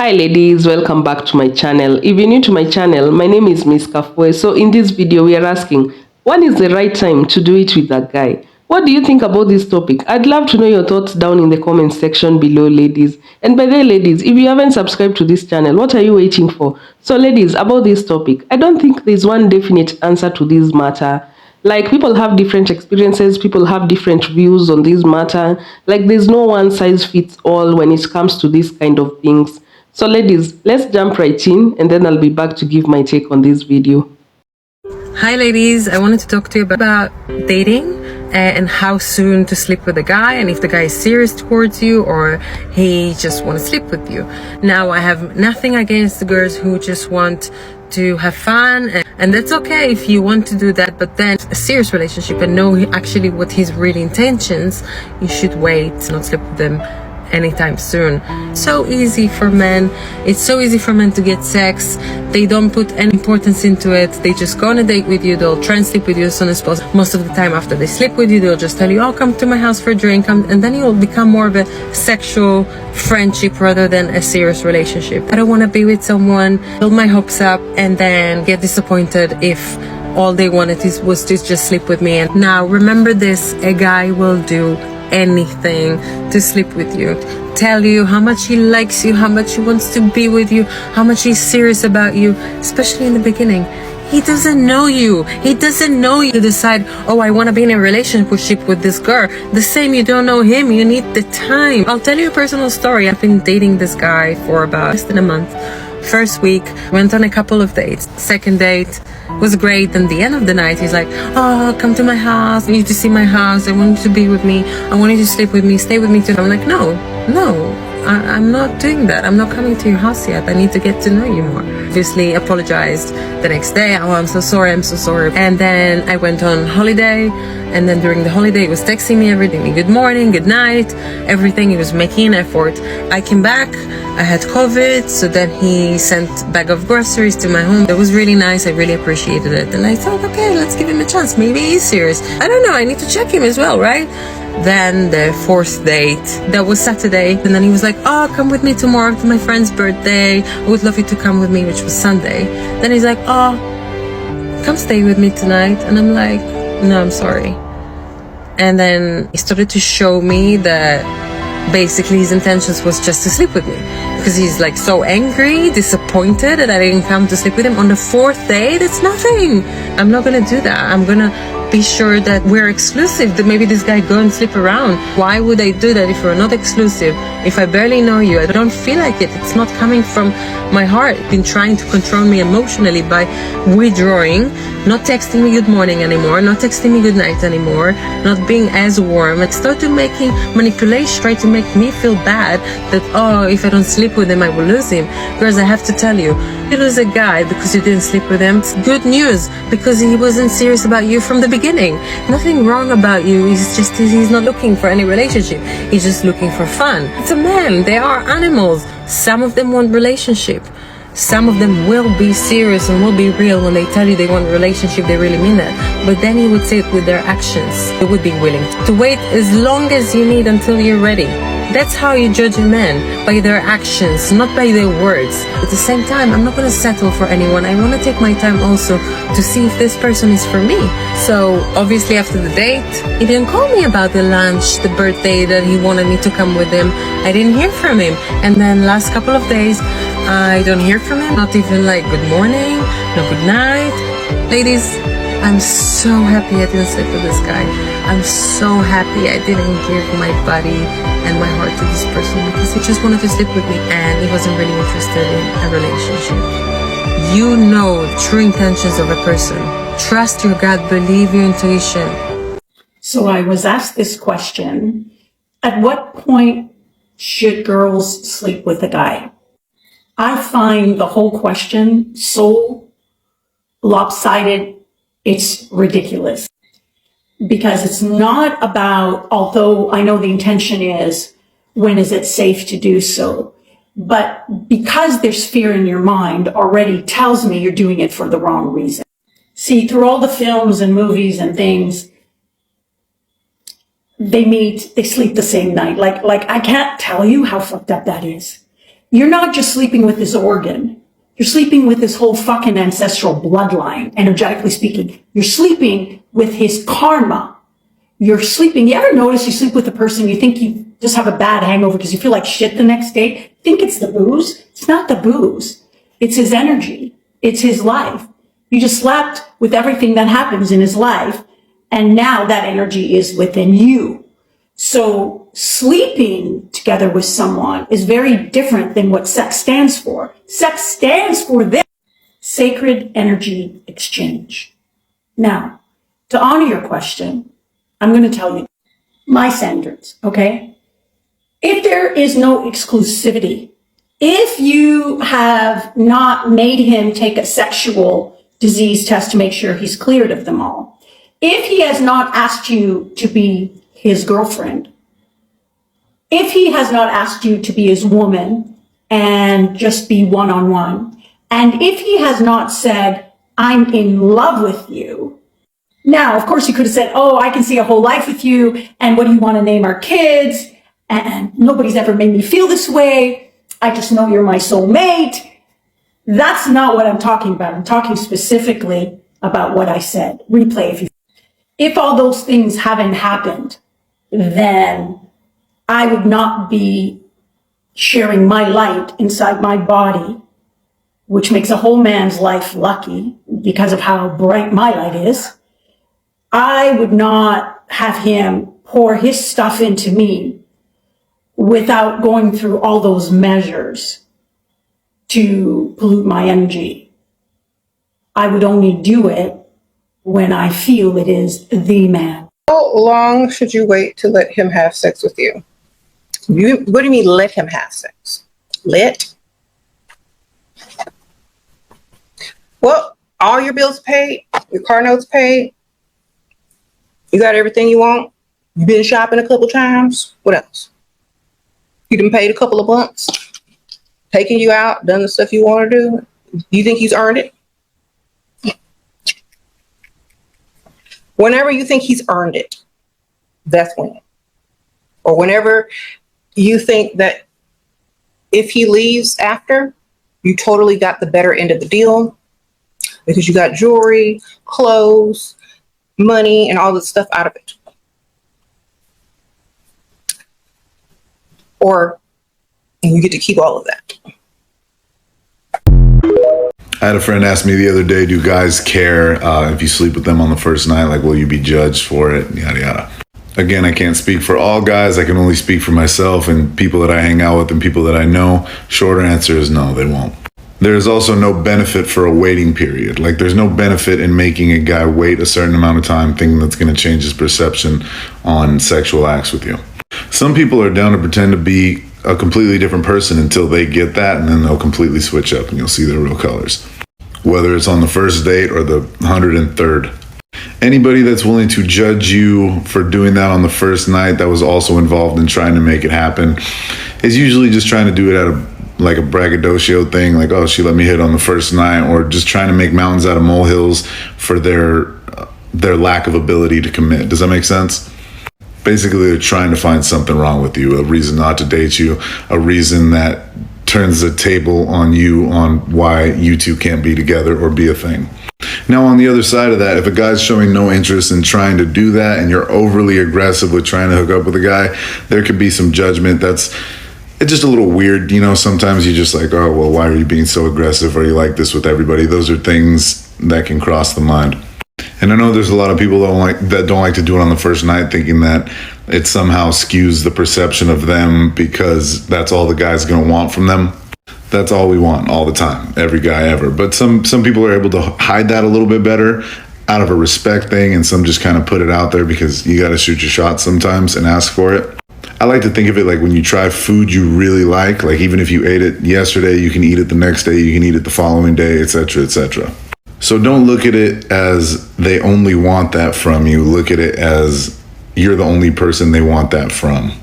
Hi ladies, welcome back to my channel. If you're new to my channel, my name is Miss Kafue. So in this video, we are asking, when is the right time to do it with a guy? What do you think about this topic? I'd love to know your thoughts down in the comment section below, ladies. And by the way, ladies, if you haven't subscribed to this channel, what are you waiting for? So ladies, about this topic, I don't think there's one definite answer to this matter. Like, people have different experiences, people have different views on this matter. Like, there's no one size fits all when it comes to these kind of things. So ladies, let's jump right in and then I'll be back to give my take on this video. Hi ladies, I wanted to talk to you about dating and how soon to sleep with a guy, and if the guy is serious towards you or he just wants to sleep with you. Now, I have nothing against the girls who just want to have fun, and that's okay if you want to do that, but then a serious relationship and know actually what his real intentions, you should wait, not sleep with them anytime soon. So easy for men. It's so easy for men to get sex. They don't put any importance into it. They just go on a date with you. They'll try and sleep with you as soon as possible. Most of the time after they sleep with you, they'll just tell you, oh, come to my house for a drink, and then you'll become more of a sexual friendship rather than a serious relationship. I don't want to be with someone, build my hopes up, and then get disappointed if all they wanted was to just sleep with me. And now remember this, a guy will do anything to sleep with you, tell you how much he likes you, how much he wants to be with you, how much he's serious about you, especially in the beginning. He doesn't know you. He doesn't know you to decide, oh, I want to be in a relationship with this girl. The same, you don't know him. You need the time. I'll tell you a personal story. I've been dating this guy for about less than a month. First week, went on a couple of dates. Second date was great. And the end of the night, he's like, oh, come to my house. I need to see my house. I want you to be with me. I want you to sleep with me. Stay with me too. I'm like, no, I'm not doing that. I'm not coming to your house yet. I need to get to know you more. Obviously apologized the next day. Oh, I'm so sorry. And then I went on holiday. And then during the holiday, he was texting me everything. Good morning, good night, everything. He was making an effort. I came back. I had COVID. So then he sent a bag of groceries to my home. It was really nice. I really appreciated it. And I thought, okay, let's give him a chance. Maybe he's serious. I don't know. I need to check him as well, right? Then the fourth date, that was Saturday, and then he was like, oh, come with me tomorrow to my friend's birthday. I would love you to come with me, which was Sunday. Then he's like, oh, come stay with me tonight. And I'm like, no, I'm sorry. And then he started to show me that basically his intentions was just to sleep with me, because he's like so angry, disappointed that I didn't come to sleep with him on the fourth date. It's nothing. I'm not gonna do that. I'm gonna be sure that we're exclusive, that maybe this guy go and sleep around. Why would I do that if we're not exclusive? If I barely know you, I don't feel like it. It's not coming from my heart. It's been trying to control me emotionally by withdrawing, not texting me good morning anymore, not texting me good night anymore, not being as warm. It started making manipulation, try to make me feel bad that, oh, if I don't sleep with him, I will lose him. Whereas I have to tell you, you lose a guy because you didn't sleep with him, it's good news, because he wasn't serious about you from the beginning. Nothing wrong about you. He's not looking for any relationship. He's just looking for fun. It's a man. They are animals. Some of them want relationship. Some of them will be serious and will be real when they tell you they want a relationship. They really mean that. But then he would say it with their actions. They would be willing to wait as long as you need until you're ready. That's how you judge a man, by their actions, not by their words. At the same time, I'm not going to settle for anyone. I want to take my time also to see if this person is for me. So obviously after the date, he didn't call me about the lunch, the birthday that he wanted me to come with him. I didn't hear from him. And then last couple of days, I don't hear from him. Not even like good morning, no good night. Ladies, I'm so happy I didn't sleep with this guy. I'm so happy I didn't give my body and my heart to this person, because he just wanted to sleep with me and he wasn't really interested in a relationship. You know the true intentions of a person. Trust your gut, believe your intuition. So I was asked this question, at what point should girls sleep with a guy? I find the whole question so lopsided, it's ridiculous. Because it's not about, although I know the intention is, when is it safe to do so? But because there's fear in your mind already tells me you're doing it for the wrong reason. See, through all the films and movies and things, they meet, they sleep the same night. Like I can't tell you how fucked up that is. you're not just sleeping with his organ. You're sleeping with his whole fucking ancestral bloodline, energetically speaking. You're sleeping with his karma. You're sleeping. You ever notice you sleep with a person, you think you just have a bad hangover because you feel like shit the next day? Think it's the booze? It's not the booze. It's his energy. It's his life. You just slept with everything that happens in his life, and now that energy is within you. So sleeping together with someone is very different than what sex stands for. Sex stands for this sacred energy exchange. Now, to honor your question, I'm going to tell you my standards, okay? If there is no exclusivity, if you have not made him take a sexual disease test to make sure he's cleared of them all, if he has not asked you to be his girlfriend, if he has not asked you to be his woman and just be one-on-one, and if he has not said, I'm in love with you. Now, of course, you could have said, oh, I can see a whole life with you, and what do you want to name our kids? And nobody's ever made me feel this way. I just know you're my soulmate. That's not what I'm talking about. I'm talking specifically about what I said. Replay if you. If all those things haven't happened, then I would not be sharing my light inside my body, which makes a whole man's life lucky because of how bright my light is. I would not have him pour his stuff into me without going through all those measures to pollute my energy. I would only do it when I feel it is the man. How long should you wait to let him have sex with you? What do you mean let him have sex? Let? Well, all your bills paid, your car notes paid, you got everything you want, you've been shopping a couple times, what else? You done paid a couple of months, taking you out, done the stuff you want to do. You think he's earned it? Whenever you think he's earned it, that's when. Or whenever you think that if he leaves after, you totally got the better end of the deal because you got jewelry, clothes, money, and all this stuff out of it. Or you get to keep all of that. I had a friend ask me the other day, do guys care if you sleep with them on the first night? Like, will you be judged for it? Yada, yada. Again, I can't speak for all guys. I can only speak for myself and people that I hang out with and people that I know. Shorter answer is no, they won't. There is also no benefit for a waiting period. Like, there's no benefit in making a guy wait a certain amount of time thinking that's going to change his perception on sexual acts with you. Some people are down to pretend to be a completely different person until they get that, and then they'll completely switch up and you'll see their real colors. Whether it's on the first date or the 103rd. Anybody that's willing to judge you for doing that on the first night that was also involved in trying to make it happen is usually just trying to do it at a braggadocio thing, like, oh, she let me hit on the first night, or just trying to make mountains out of molehills for their lack of ability to commit. Does that make sense? Basically, they're trying to find something wrong with you, a reason not to date you, a reason that turns the table on you on why you two can't be together or be a thing. Now, on the other side of that, if a guy's showing no interest in trying to do that and you're overly aggressive with trying to hook up with a guy, there could be some judgment. It's just a little weird, you know. Sometimes you're just like, oh, well, why are you being so aggressive? Are you like this with everybody? Those are things that can cross the mind. And I know there's a lot of people that don't like to do it on the first night, thinking that it somehow skews the perception of them because that's all the guy's going to want from them. That's all we want all the time, every guy ever. But some people are able to hide that a little bit better out of a respect thing, and some just kind of put it out there because you got to shoot your shot sometimes and ask for it. I like to think of it like when you try food you really like even if you ate it yesterday, you can eat it the next day, you can eat it the following day, etc., etc. So don't look at it as they only want that from you. Look at it as you're the only person they want that from.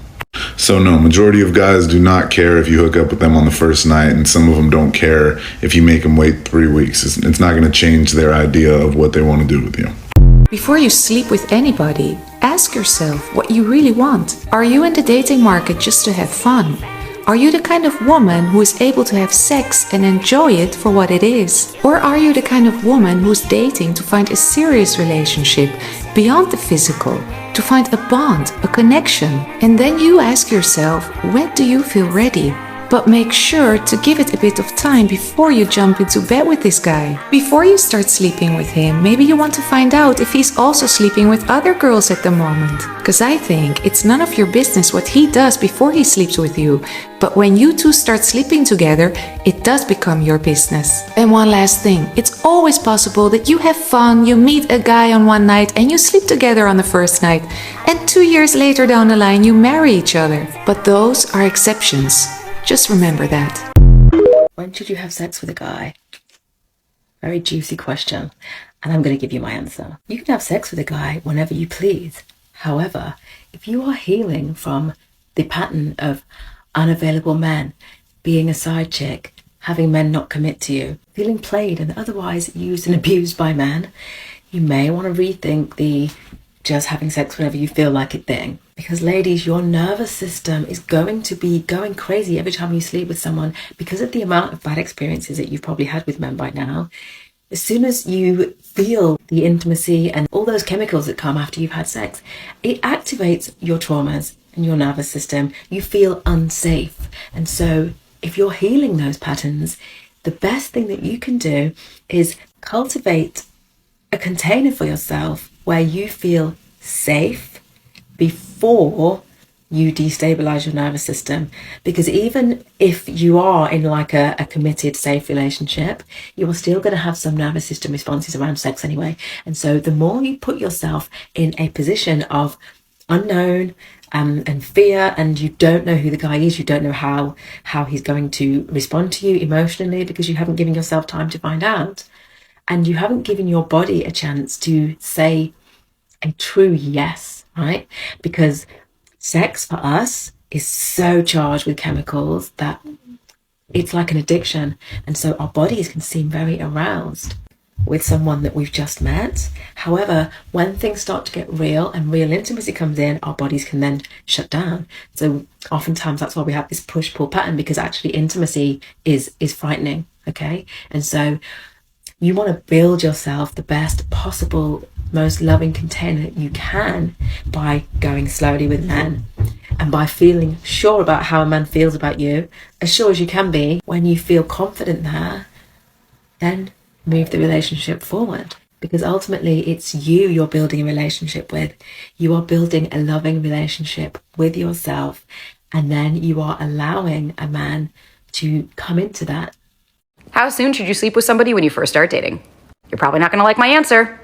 So no, majority of guys do not care if you hook up with them on the first night, and some of them don't care if you make them wait 3 weeks. It's not going to change their idea of what they want to do with you. Before you sleep with anybody, ask yourself what you really want. Are you in the dating market just to have fun? Are you the kind of woman who is able to have sex and enjoy it for what it is? Or are you the kind of woman who's dating to find a serious relationship beyond the physical, to find a bond, a connection? And then you ask yourself, when do you feel ready? But make sure to give it a bit of time before you jump into bed with this guy. Before you start sleeping with him, maybe you want to find out if he's also sleeping with other girls at the moment. Because I think it's none of your business what he does before he sleeps with you. But when you two start sleeping together, it does become your business. And one last thing, it's always possible that you have fun, you meet a guy on one night and you sleep together on the first night. And 2 years later down the line, you marry each other. But those are exceptions. Just remember that. When should you have sex with a guy? Very juicy question, and I'm going to give you my answer. You can have sex with a guy whenever you please. However, if you are healing from the pattern of unavailable men, being a side chick, having men not commit to you, feeling played and otherwise used and abused by men, you may want to rethink the just having sex whenever you feel like it thing. Because ladies, your nervous system is going to be going crazy every time you sleep with someone because of the amount of bad experiences that you've probably had with men by now. As soon as you feel the intimacy and all those chemicals that come after you've had sex, it activates your traumas and your nervous system. You feel unsafe. And so if you're healing those patterns, the best thing that you can do is cultivate a container for yourself where you feel safe before you destabilize your nervous system. Because even if you are in like a committed, safe relationship, you are still going to have some nervous system responses around sex anyway. And so the more you put yourself in a position of unknown and fear, and you don't know who the guy is, you don't know how he's going to respond to you emotionally because you haven't given yourself time to find out. And you haven't given your body a chance to say a true yes, right? Because sex for us is so charged with chemicals that it's like an addiction. And so our bodies can seem very aroused with someone that we've just met. However, when things start to get real and real intimacy comes in, our bodies can then shut down. So oftentimes that's why we have this push-pull pattern, because actually intimacy is frightening, okay? And so you want to build yourself the best possible, most loving container you can by going slowly with men and by feeling sure about how a man feels about you, as sure as you can be. When you feel confident there, then move the relationship forward, because ultimately it's you you're building a relationship with. You are building a loving relationship with yourself, and then you are allowing a man to come into that. How soon should you sleep with somebody when you first start dating? You're probably not going to like my answer.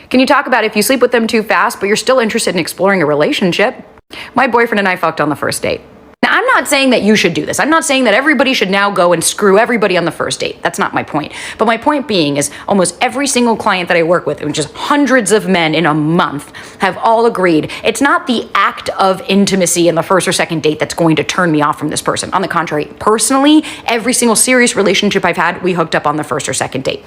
Can you talk about if you sleep with them too fast, but you're still interested in exploring a relationship? My boyfriend and I fucked on the first date. Now, I'm not saying that you should do this. I'm not saying that everybody should now go and screw everybody on the first date. That's not my point. But my point being is almost every single client that I work with, which is hundreds of men in a month, have all agreed it's not the act of intimacy in the first or second date that's going to turn me off from this person. On the contrary, personally, every single serious relationship I've had, we hooked up on the first or second date.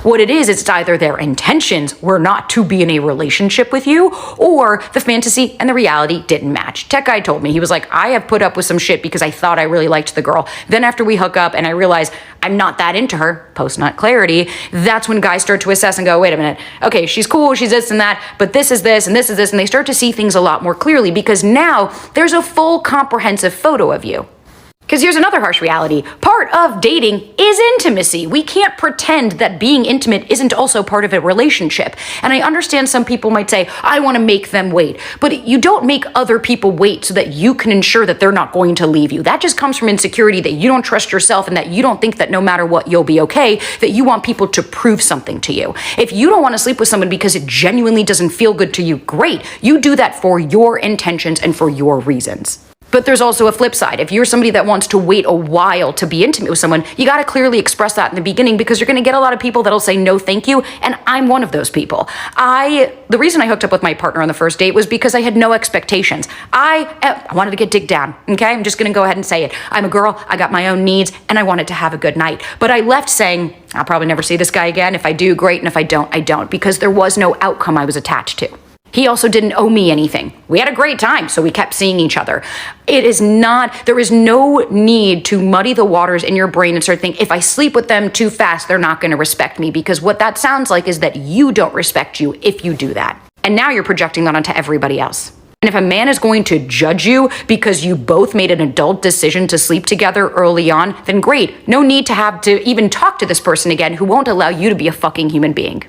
What it is, it's either their intentions were not to be in a relationship with you, or the fantasy and the reality didn't match. Tech Guy told me, he was like, I have put up with some shit because I thought I really liked the girl. Then after we hook up and I realize I'm not that into her, post-nut clarity, that's when guys start to assess and go, wait a minute, okay, she's cool, she's this and that, but this is this and this is this, and they start to see things a lot more clearly because now there's a full comprehensive photo of you. Because here's another harsh reality. Part of dating is intimacy. We can't pretend that being intimate isn't also part of a relationship. And I understand some people might say, I want to make them wait. But you don't make other people wait so that you can ensure that they're not going to leave you. That just comes from insecurity, that you don't trust yourself and that you don't think that no matter what, you'll be okay, that you want people to prove something to you. If you don't want to sleep with someone because it genuinely doesn't feel good to you, great. You do that for your intentions and for your reasons. But there's also a flip side. If you're somebody that wants to wait a while to be intimate with someone, you got to clearly express that in the beginning, because you're going to get a lot of people that'll say no thank you, and I'm one of those people. The reason I hooked up with my partner on the first date was because I had no expectations. I wanted to get digged down, okay? I'm just going to go ahead and say it. I'm a girl, I got my own needs, and I wanted to have a good night. But I left saying, I'll probably never see this guy again. If I do, great, and if I don't, I don't, because there was no outcome I was attached to. He also didn't owe me anything. We had a great time, so we kept seeing each other. There is no need to muddy the waters in your brain and start thinking, if I sleep with them too fast, they're not going to respect me, because what that sounds like is that you don't respect you if you do that. And now you're projecting that onto everybody else. And if a man is going to judge you because you both made an adult decision to sleep together early on, then great. No need to have to even talk to this person again who won't allow you to be a fucking human being.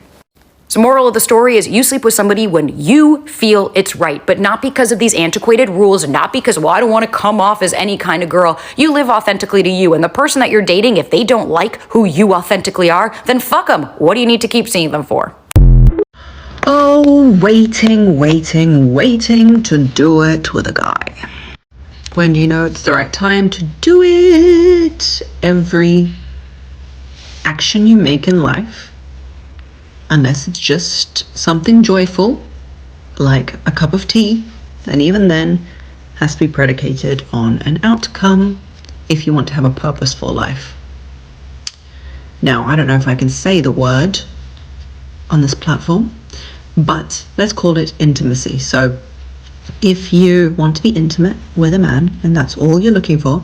So moral of the story is you sleep with somebody when you feel it's right, but not because of these antiquated rules, and not because, well, I don't want to come off as any kind of girl. You live authentically to you, and the person that you're dating, if they don't like who you authentically are, then fuck them. What do you need to keep seeing them for? Oh, waiting to do it with a guy. When you know it's the right time to do it, every action you make in life, unless it's just something joyful, like a cup of tea, and even then, has to be predicated on an outcome if you want to have a purposeful life. Now, I don't know if I can say the word on this platform, but let's call it intimacy. So if you want to be intimate with a man, and that's all you're looking for,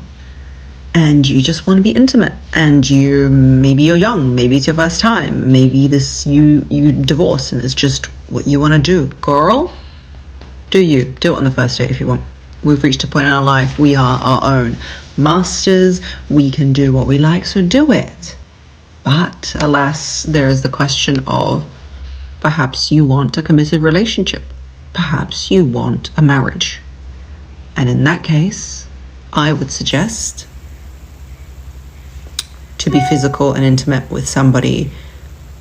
and you just want to be intimate, and maybe you're young, maybe it's your first time, maybe you divorced and it's just what you want to do, girl, do it on the first date if you want. We've reached a point in our life, we are our own masters, we can do what we like, so do it. But alas, there is the question of, perhaps you want a committed relationship, perhaps you want a marriage, and in that case, I would suggest to be physical and intimate with somebody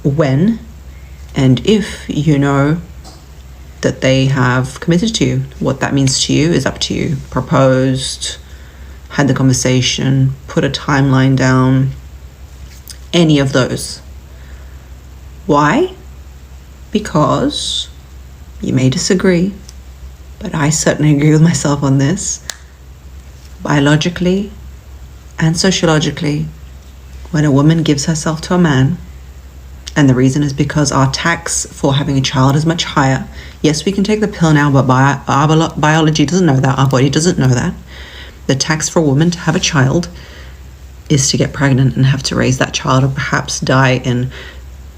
when and if you know that they have committed to you. What that means to you is up to you. Proposed, had the conversation, put a timeline down, any of those. Why? Because you may disagree, but I certainly agree with myself on this. Biologically and sociologically, when a woman gives herself to a man, and the reason is because our tax for having a child is much higher. Yes, we can take the pill now, but our biology doesn't know that, our body doesn't know that. The tax for a woman to have a child is to get pregnant and have to raise that child, or perhaps die in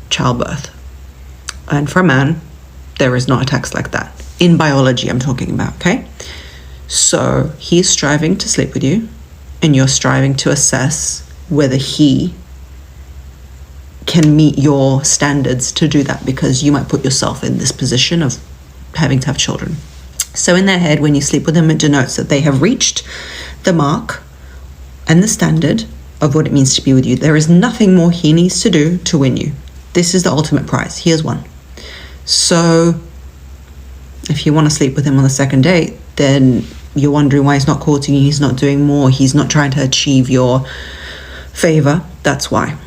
childbirth. And for a man, there is not a tax like that. In biology, I'm talking about, okay? So he's striving to sleep with you, and you're striving to assess whether he can meet your standards to do that, because you might put yourself in this position of having to have children. So in their head, when you sleep with them, it denotes that they have reached the mark and the standard of what it means to be with you. There is nothing more he needs to do to win you. This is the ultimate prize. He has won. So if you want to sleep with him on the second date, then you're wondering why he's not courting you, he's not doing more, he's not trying to achieve your favor. That's why.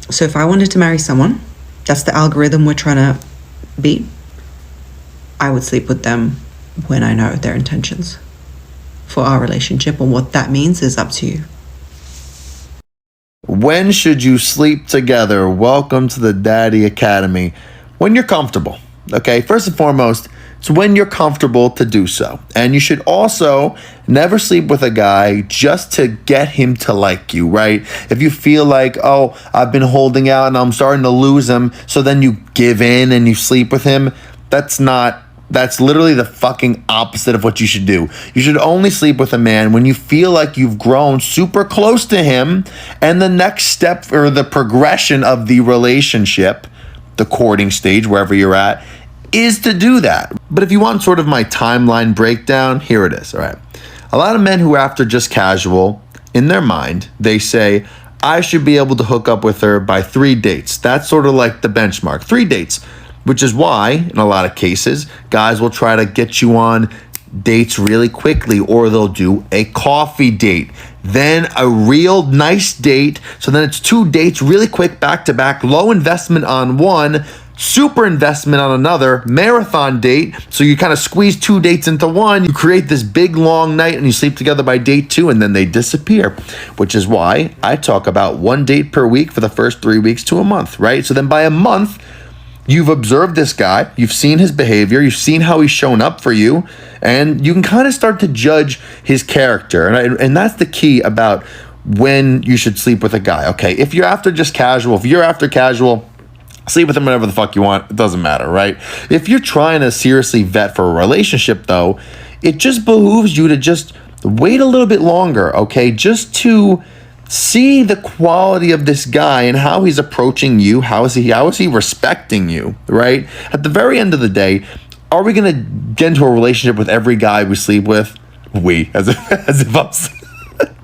So if I wanted to marry someone, that's the algorithm we're trying to beat, I would sleep with them when I know their intentions for our relationship, and what that means is up to you. When should you sleep together? Welcome to the Daddy Academy. When you're comfortable. Okay, first and foremost, it's when you're comfortable to do so. And you should also never sleep with a guy just to get him to like you, right? If you feel like, oh, I've been holding out and I'm starting to lose him, so then you give in and you sleep with him, that's literally the fucking opposite of what you should do. You should only sleep with a man when you feel like you've grown super close to him, and the next step or the progression of the relationship, the courting stage, wherever you're at, is to do that. But if you want sort of my timeline breakdown, here it is. All right. A lot of men who are after just casual, in their mind, they say, I should be able to hook up with her by 3 dates. That's sort of like the benchmark, 3 dates, which is why, in a lot of cases, guys will try to get you on dates really quickly, or they'll do a coffee date, then a real nice date. So then it's 2 dates really quick, back to back, low investment on one, super investment on another, marathon date. So you kind of squeeze 2 dates into one, you create this big long night, and you sleep together by date 2, and then they disappear, which is why I talk about 1 date per week for the first 3 weeks to a month, right? So then by a month, You've observed this guy, you've seen his behavior, you've seen how he's shown up for you, and you can kind of start to judge his character. And that's the key about when you should sleep with a guy. Okay, if you're after casual, sleep with him whenever the fuck you want. It doesn't matter, right? If you're trying to seriously vet for a relationship, though, it just behooves you to just wait a little bit longer, okay? Just to see the quality of this guy and how he's approaching you. How is he respecting you, right? At the very end of the day, are we going to get into a relationship with every guy we sleep with? As if I'm...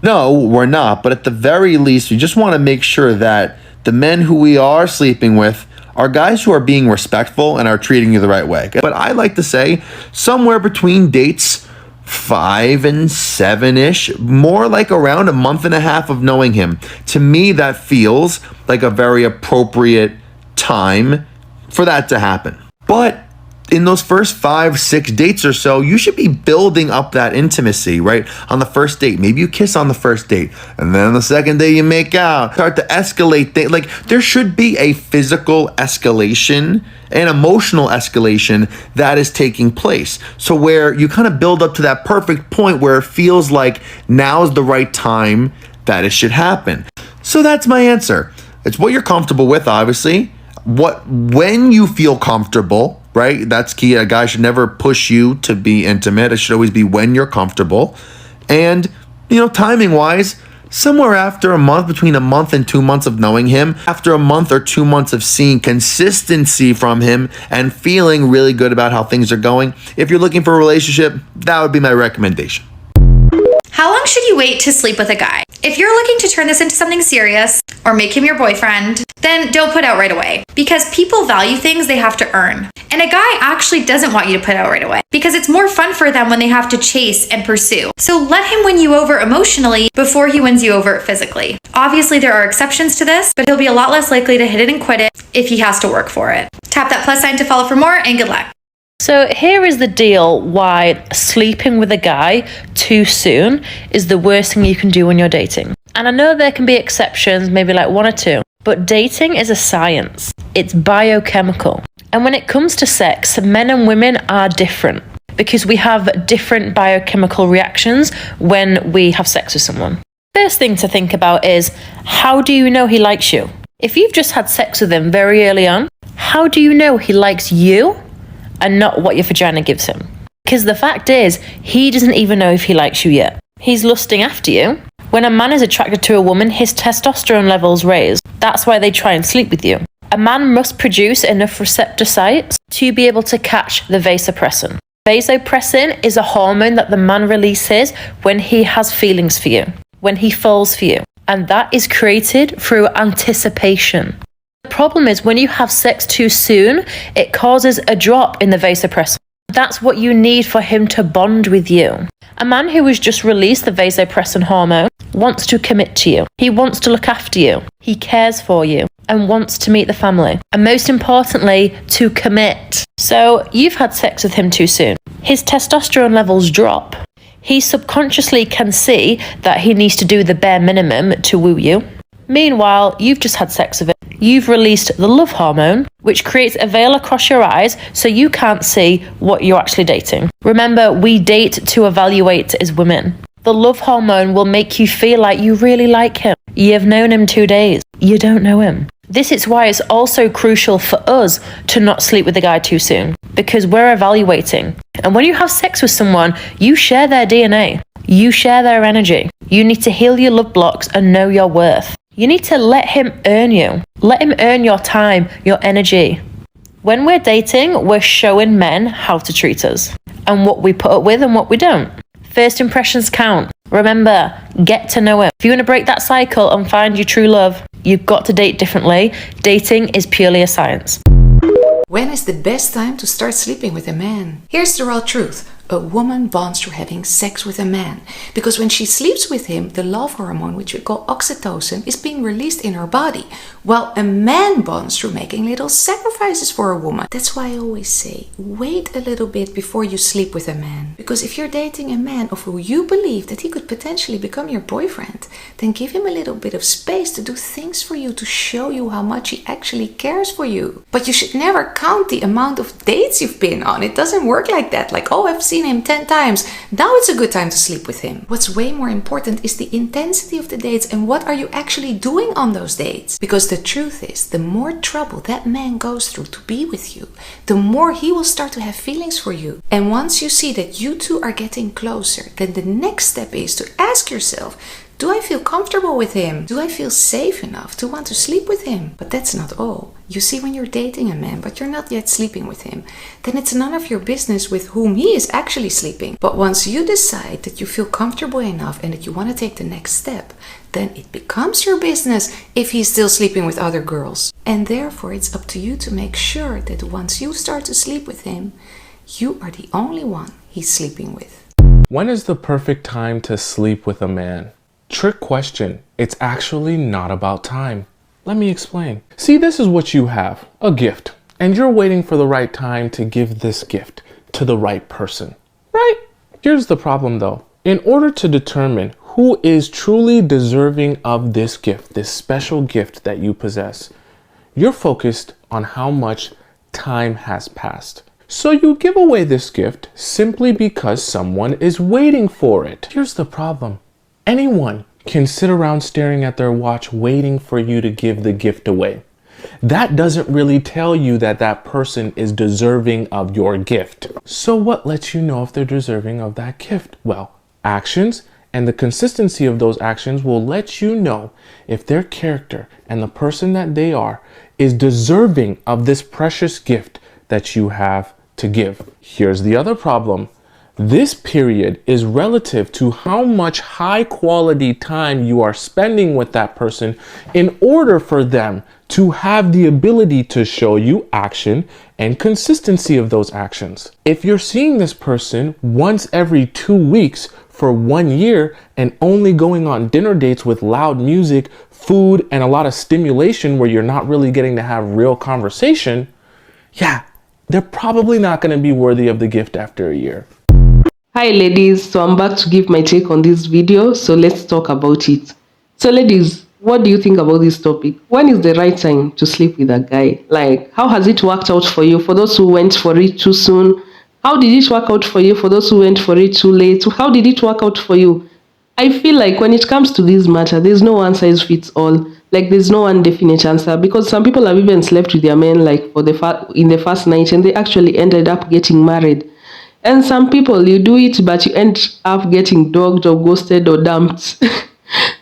No, we're not. But at the very least, we just want to make sure that the men who we are sleeping with are guys who are being respectful and are treating you the right way. But I like to say somewhere between dates 5 and 7-ish, more like around a month and a half of knowing him. To me, that feels like a very appropriate time for that to happen. But in those first 5-6 dates or so, you should be building up that intimacy, right? On the first date, maybe you kiss on the first date, and then on the second day you make out, start to escalate things. Like, there should be a physical escalation and emotional escalation that is taking place. So where you kind of build up to that perfect point where it feels like now's the right time that it should happen. So that's my answer. It's what you're comfortable with, obviously. When you feel comfortable, right? That's key. A guy should never push you to be intimate. It should always be when you're comfortable. And, timing wise, somewhere after a month, between a month and 2 months of knowing him, after a month or 2 months of seeing consistency from him and feeling really good about how things are going, if you're looking for a relationship, that would be my recommendation. How long should you wait to sleep with a guy? If you're looking to turn this into something serious or make him your boyfriend, then don't put out right away, because people value things they have to earn. And a guy actually doesn't want you to put out right away because it's more fun for them when they have to chase and pursue. So let him win you over emotionally before he wins you over physically. Obviously, there are exceptions to this, but he'll be a lot less likely to hit it and quit it if he has to work for it. Tap that plus sign to follow for more, and good luck. So here is the deal why sleeping with a guy too soon is the worst thing you can do when you're dating. And I know there can be exceptions, maybe like 1 or 2, but dating is a science. It's biochemical. And when it comes to sex, men and women are different because we have different biochemical reactions when we have sex with someone. First thing to think about is, how do you know he likes you? If you've just had sex with him very early on, how do you know he likes you and not what your vagina gives him? Because the fact is, he doesn't even know if he likes you yet. He's lusting after you. When a man is attracted to a woman, his testosterone levels raise. That's why they try and sleep with you. A man must produce enough receptor sites to be able to catch the vasopressin. Vasopressin is a hormone that the man releases when he has feelings for you, when he falls for you. And that is created through anticipation. The problem is when you have sex too soon, it causes a drop in the vasopressin. That's what you need for him to bond with you. A man who has just released the vasopressin hormone wants to commit to you. He wants to look after you. He cares for you and wants to meet the family. And most importantly, to commit. So you've had sex with him too soon. His testosterone levels drop. He subconsciously can see that he needs to do the bare minimum to woo you. Meanwhile, you've just had sex with him. You've released the love hormone, which creates a veil across your eyes so you can't see what you're actually dating. Remember, we date to evaluate as women. The love hormone will make you feel like you really like him. You've known him 2 days. You don't know him. This is why it's also crucial for us to not sleep with a guy too soon, because we're evaluating. And when you have sex with someone, you share their DNA. You share their energy. You need to heal your love blocks and know your worth. You need to let him earn you. Let him earn your time, your energy. When we're dating, we're showing men how to treat us and what we put up with and what we don't. First impressions count. Remember, get to know him. If you want to break that cycle and find your true love, you've got to date differently. Dating is purely a science. When is the best time to start sleeping with a man? Here's the raw truth. A woman bonds through having sex with a man, because when she sleeps with him, the love hormone, which we call oxytocin, is being released in her body, while a man bonds through making little sacrifices for a woman. That's why I always say, wait a little bit before you sleep with a man, because if you're dating a man of who you believe that he could potentially become your boyfriend, then give him a little bit of space to do things for you, to show you how much he actually cares for you. But you should never count the amount of dates you've been on. It doesn't work like that. Like, oh, I've seen him 10 times. Now it's a good time to sleep with him. What's way more important is the intensity of the dates and what are you actually doing on those dates. Because the truth is, the more trouble that man goes through to be with you, the more he will start to have feelings for you. And once you see that you two are getting closer, then the next step is to ask yourself, do I feel comfortable with him? Do I feel safe enough to want to sleep with him? But that's not all. You see, when you're dating a man, but you're not yet sleeping with him, then it's none of your business with whom he is actually sleeping. But once you decide that you feel comfortable enough and that you want to take the next step, then it becomes your business if he's still sleeping with other girls. And therefore, it's up to you to make sure that once you start to sleep with him, you are the only one he's sleeping with. When is the perfect time to sleep with a man? Trick question. It's actually not about time. Let me explain. See, this is what you have, a gift, and you're waiting for the right time to give this gift to the right person, right? Here's the problem though. In order to determine who is truly deserving of this gift, this special gift that you possess, you're focused on how much time has passed. So you give away this gift simply because someone is waiting for it. Here's the problem. Anyone can sit around staring at their watch waiting for you to give the gift away. That doesn't really tell you that that person is deserving of your gift. So what lets you know if they're deserving of that gift? Well, actions and the consistency of those actions will let you know if their character and the person that they are is deserving of this precious gift that you have to give. Here's the other problem. This period is relative to how much high quality time you are spending with that person in order for them to have the ability to show you action and consistency of those actions. If you're seeing this person once every 2 weeks for 1 year and only going on dinner dates with loud music, food, and a lot of stimulation where you're not really getting to have real conversation, yeah, they're probably not going to be worthy of the gift after a year. Hi ladies, so I'm back to give my take on this video, so let's talk about it. So ladies, what do you think about this topic? When is the right time to sleep with a guy? Like, how has it worked out for you? For those who went for it too soon, how did it work out for you? For those who went for it too late, how did it work out for you? I feel like when it comes to this matter, there's no one size fits all. Like, there's no one definite answer, because some people have even slept with their men like in the first night and they actually ended up getting married. And some people, you do it, but you end up getting dogged or ghosted or dumped.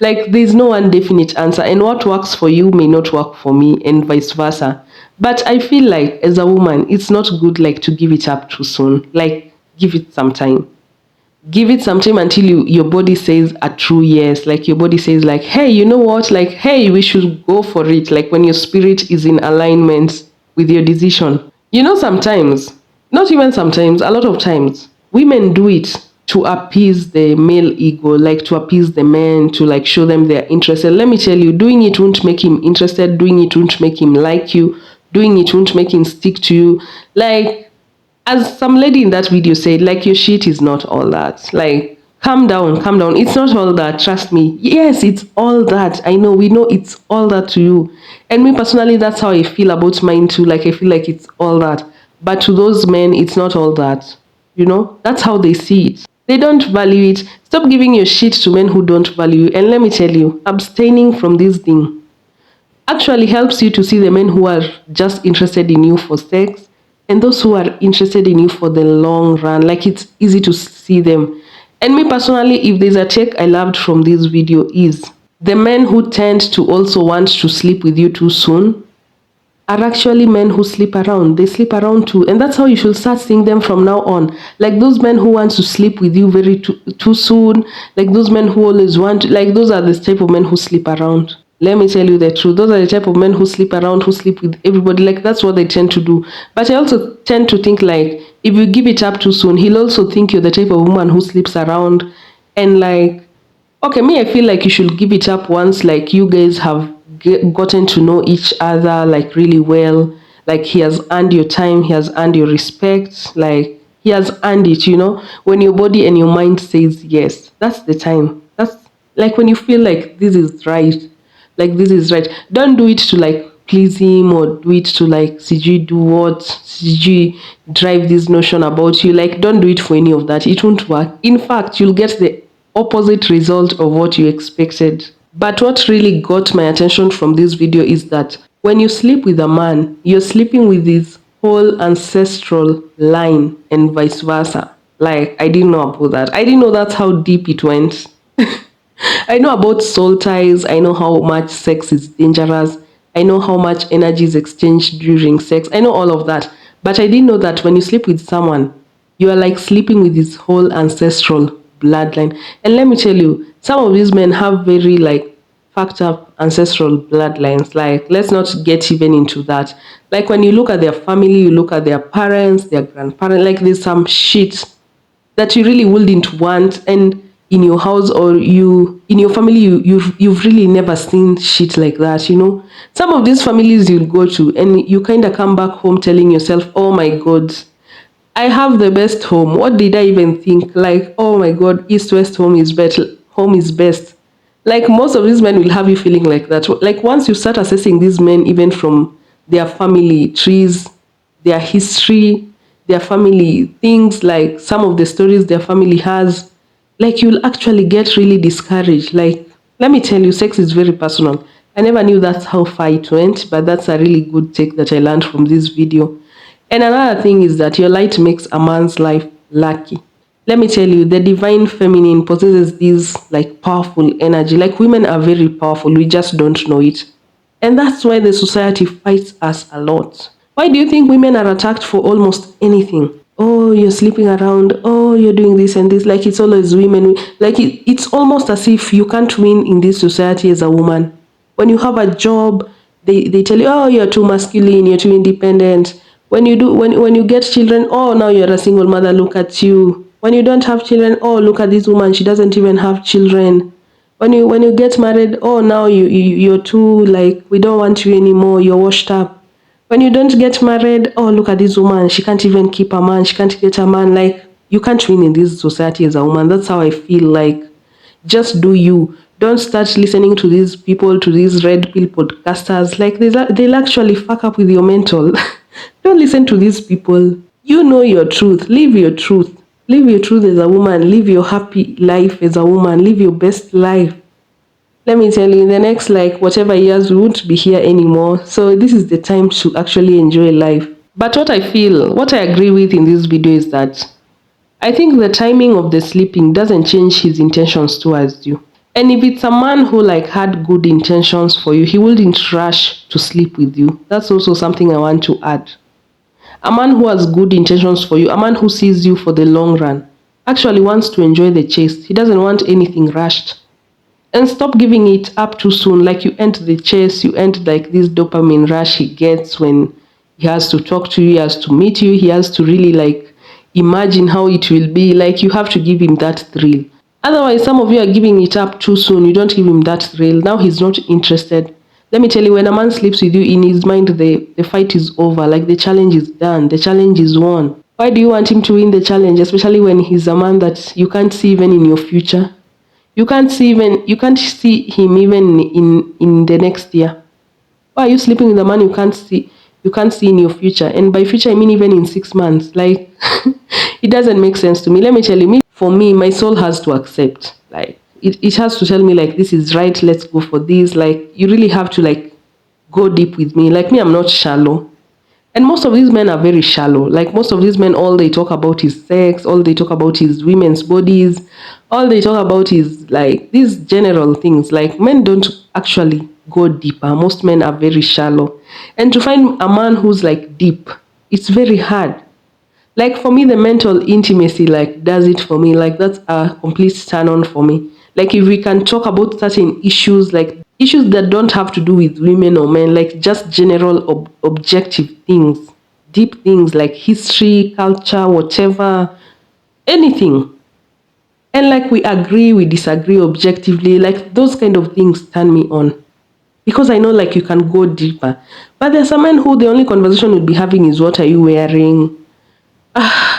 Like, there's no one definite answer. And what works for you may not work for me, and vice versa. But I feel like, as a woman, it's not good, like, to give it up too soon. Like, give it some time. Give it some time until your body says a true yes. Like, your body says, like, hey, you know what? Like, hey, we should go for it. Like, when your spirit is in alignment with your decision. You know, sometimes, not even sometimes, a lot of times, women do it to appease the male ego, like to appease the men, to like show them they're interested. Let me tell you, doing it won't make him interested, doing it won't make him like you, doing it won't make him stick to you. Like, as some lady in that video said, like, your shit is not all that. Like, calm down, calm down. It's not all that, trust me. Yes, it's all that. I know, we know it's all that to you. And me personally, that's how I feel about mine too. Like, I feel like it's all that. But to those men, it's not all that. You know, that's how they see it. They don't value it. Stop giving your shit to men who don't value you. And let me tell you, abstaining from this thing actually helps you to see the men who are just interested in you for sex and those who are interested in you for the long run. Like, it's easy to see them. And me personally, if there's a take I loved from this video, is the men who tend to also want to sleep with you too soon are actually men who sleep around. They sleep around too. And that's how you should start seeing them from now on. Like, those men who want to sleep with you too soon, like those men who always want to, like, those are the type of men who sleep around. Let me tell you the truth. Those are the type of men who sleep around, who sleep with everybody. Like, that's what they tend to do. But I also tend to think, like, if you give it up too soon, he'll also think you're the type of woman who sleeps around. And like, okay, me, I feel like you should give it up once, like, you guys have gotten to know each other, like, really well. Like, he has earned your time, he has earned your respect, like, he has earned it, you know? When your body and your mind says yes, that's the time. That's like when you feel like this is right. Like, this is right. Don't do it to like please him, or do it to like CG do what, CG drive this notion about you. Like, don't do it for any of that. It won't work. In fact, you'll get the opposite result of what you expected. But what really got my attention from this video is that when you sleep with a man, you're sleeping with his whole ancestral line and vice versa. Like, I didn't know about that. I didn't know that's how deep it went. I know about soul ties. I know how much sex is dangerous. I know how much energy is exchanged during sex. I know all of that. But I didn't know that when you sleep with someone, you are like sleeping with his whole ancestral bloodline. And let me tell you, some of these men have very like fucked up ancestral bloodlines. Like, let's not get even into that. Like, when you look at their family, you look at their parents, their grandparents, like, there's some shit that you really wouldn't want, and in your house, or you in your family, you've really never seen shit like that, you know. Some of these families you'll go to, and you kind of come back home telling yourself, oh my god, I have the best home. What did I even think? Like, oh my god, east west home is better, home is best. Like, most of these men will have you feeling like that. Like, once you start assessing these men even from their family trees, their history, their family things, like some of the stories their family has, like, you'll actually get really discouraged. Like, let me tell you, sex is very personal. I never knew that's how far it went, but that's a really good take that I learned from this video. And another thing is that your light makes a man's life lucky. Let me tell you, the divine feminine possesses this like powerful energy. Like, women are very powerful, we just don't know it. And that's why the society fights us a lot. Why do you think women are attacked for almost anything? Oh, you're sleeping around. Oh, you're doing this and this. Like, it's always women. Like, it's almost as if you can't win in this society as a woman. When you have a job, they tell you, oh, you're too masculine, you're too independent. When you get children, oh, now you're a single mother, look at you. When you don't have children, oh, look at this woman, she doesn't even have children. When you get married, oh, now you're too, like, we don't want you anymore, you're washed up. When you don't get married, oh, look at this woman, she can't even keep a man, she can't get a man. Like, you can't win in this society as a woman. That's how I feel. Like, just do you. Don't start listening to these people, to these red pill podcasters. Like, they'll actually fuck up with your mental. Don't listen to these people. You know your truth. Live your truth. Live your truth as a woman. Live your happy life as a woman. Live your best life. Let me tell you, in the next like whatever years, we won't be here anymore. So this is the time to actually enjoy life. But what I agree with in this video is that I think the timing of the sleeping doesn't change his intentions towards you. And if it's a man who like had good intentions for you, he wouldn't rush to sleep with you. That's also something I want to add. A man who has good intentions for you, a man who sees you for the long run, actually wants to enjoy the chase. He doesn't want anything rushed. And stop giving it up too soon. Like, you end the chase, you end like this dopamine rush he gets when he has to talk to you, he has to meet you, he has to really like imagine how it will be. Like, you have to give him that thrill. Otherwise, some of you are giving it up too soon. You don't give him that thrill. Now he's not interested. Let me tell you, when a man sleeps with you, in his mind, the fight is over. Like, the challenge is done. The challenge is won. Why do you want him to win the challenge? Especially when he's a man that you can't see even in your future. You can't see him even in the next year. Why are you sleeping with a man you can't see in your future? And by future I mean even in 6 months. Like, it doesn't make sense to me. Let me tell you, for me, my soul has to accept. Like, it has to tell me like, this is right, let's go for this. Like, you really have to like go deep with me. Like, me, I'm not shallow. And most of these men are very shallow. Like, most of these men, all they talk about is sex, all they talk about is women's bodies, all they talk about is like these general things. Like, men don't actually go deeper. Most men are very shallow. And to find a man who's like deep, it's very hard. Like, for me, the mental intimacy like does it for me. Like, that's a complete turn on for me. Like, if we can talk about certain issues, like issues that don't have to do with women or men, like just general objective things, deep things like history, culture, whatever, anything. And like we agree, we disagree objectively, like those kind of things turn me on. Because I know like you can go deeper. But there's some men who the only conversation we'll be having is what are you wearing?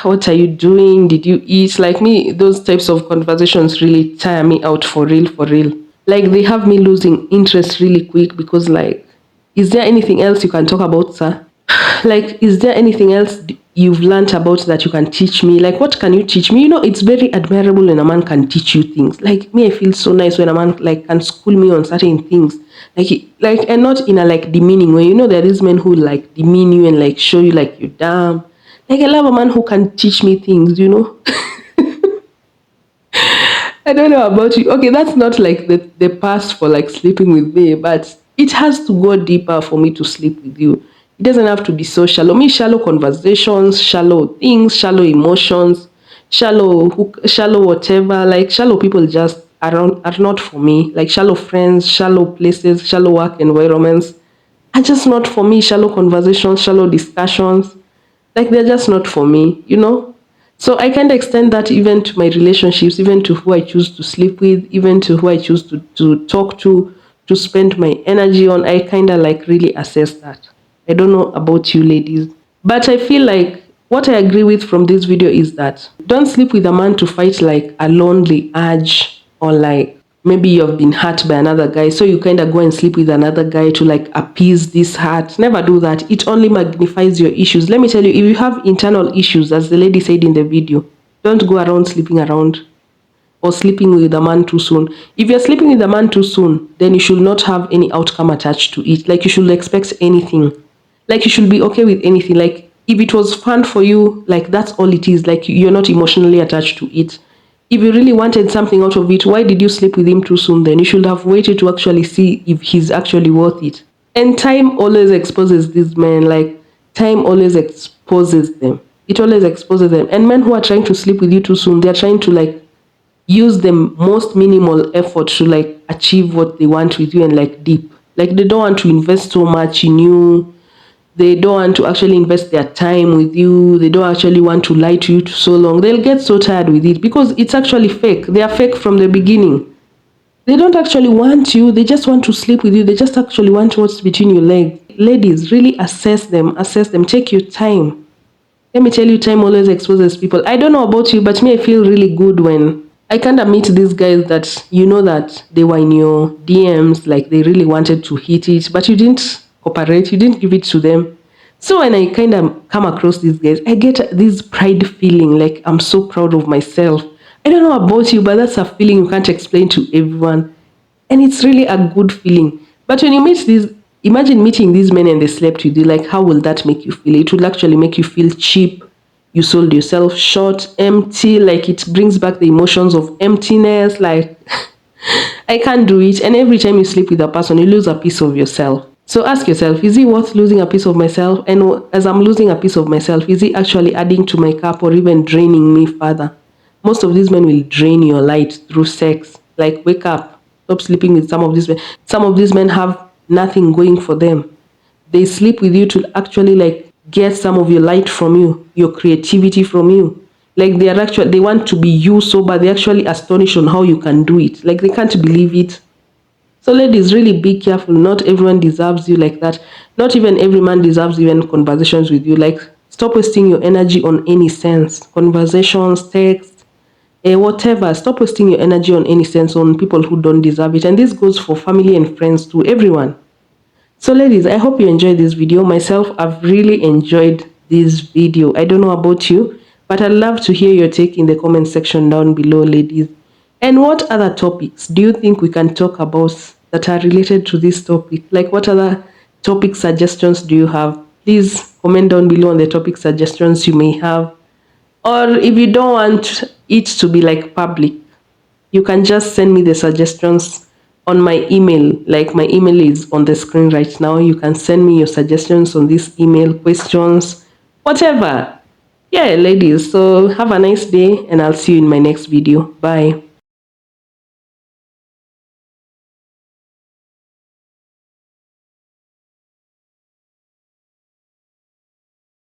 What are you doing? Did you eat? Like me, those types of conversations really tire me out for real, for real. Like they have me losing interest really quick because like, is there anything else you can talk about, sir? Like, is there anything else you've learned about that you can teach me? Like, what can you teach me? You know, it's very admirable when a man can teach you things. Like me, I feel so nice when a man like can school me on certain things. Like, and not in a like demeaning way. You know, there is men who like demean you and like show you like you're dumb. Like, I love a man who can teach me things. You know. I don't know about you. Okay, that's not like the past for like sleeping with me, but it has to go deeper for me to sleep with you. It doesn't have to be so shallow. Me, shallow conversations, shallow things, shallow emotions, shallow whatever. Like shallow people just are not for me. Like shallow friends, shallow places, shallow work environments are just not for me. Shallow conversations, shallow discussions. Like they're just not for me, you know? So I kind of extend that even to my relationships, even to who I choose to sleep with, even to who I choose to talk to spend my energy on. I kind of like really assess that. I don't know about you ladies, but I feel like what I agree with from this video is that don't sleep with a man to fight like a lonely urge, or like maybe you've been hurt by another guy, so you kind of go and sleep with another guy to like appease this hurt. Never do that. It only magnifies your issues. Let me tell you, if you have internal issues, as the lady said in the video, don't go around sleeping around or sleeping with a man too soon. If you're sleeping with a man too soon, then you should not have any outcome attached to it. Like you should expect anything. Like you should be okay with anything. Like if it was fun for you, like that's all it is. Like you're not emotionally attached to it. If you really wanted something out of it, why did you sleep with him too soon then? You should have waited to actually see if he's actually worth it. And time always exposes these men. Like time always exposes them. It always exposes them. And men who are trying to sleep with you too soon, they're trying to like use the most minimal effort to like achieve what they want with you and like deep. Like they don't want to invest so much in you. They don't want to actually invest their time with you. They don't actually want to lie to you so long. They'll get so tired with it because it's actually fake. They are fake from the beginning. They don't actually want you. They just want to sleep with you. They just actually want what's between your legs. Ladies, really assess them. Assess them. Take your time. Let me tell you, time always exposes people. I don't know about you, but me, I feel really good when I kind of meet these guys that you know that they were in your DMs, like they really wanted to hit it, but you didn't cooperate, you didn't give it to them. So when I kind of come across these guys, I get this pride feeling, like I'm so proud of myself. I don't know about you, but that's a feeling you can't explain to everyone. And it's really a good feeling. But when you meet these, imagine meeting these men and they slept with you, like how will that make you feel? It will actually make you feel cheap. You sold yourself short, empty, like it brings back the emotions of emptiness. Like I can't do it. And every time you sleep with a person, you lose a piece of yourself. So ask yourself, is it worth losing a piece of myself? And as I'm losing a piece of myself, is it actually adding to my cup or even draining me further? Most of these men will drain your light through sex. Like, wake up. Stop sleeping with some of these men. Some of these men have nothing going for them. They sleep with you to actually like get some of your light from you, your creativity from you. Like they want to be you so bad, they actually astonished on how you can do it. Like they can't believe it. So ladies, really be careful. Not everyone deserves you like that. Not even every man deserves even conversations with you. Like stop wasting your energy on any sense. Conversations, text, whatever. Stop wasting your energy on any sense on people who don't deserve it. And this goes for family and friends too, everyone. So ladies, I hope you enjoyed this video. Myself, I've really enjoyed this video. I don't know about you, but I'd love to hear your take in the comment section down below, ladies. And what other topics do you think we can talk about that are related to this topic? Like what other topic suggestions do you have? Please comment down below on the topic suggestions you may have. Or if you don't want it to be like public, you can just send me the suggestions on my email. Like my email is on the screen right now. You can send me your suggestions on this email, questions, whatever. Yeah, ladies. So have a nice day and I'll see you in my next video. Bye.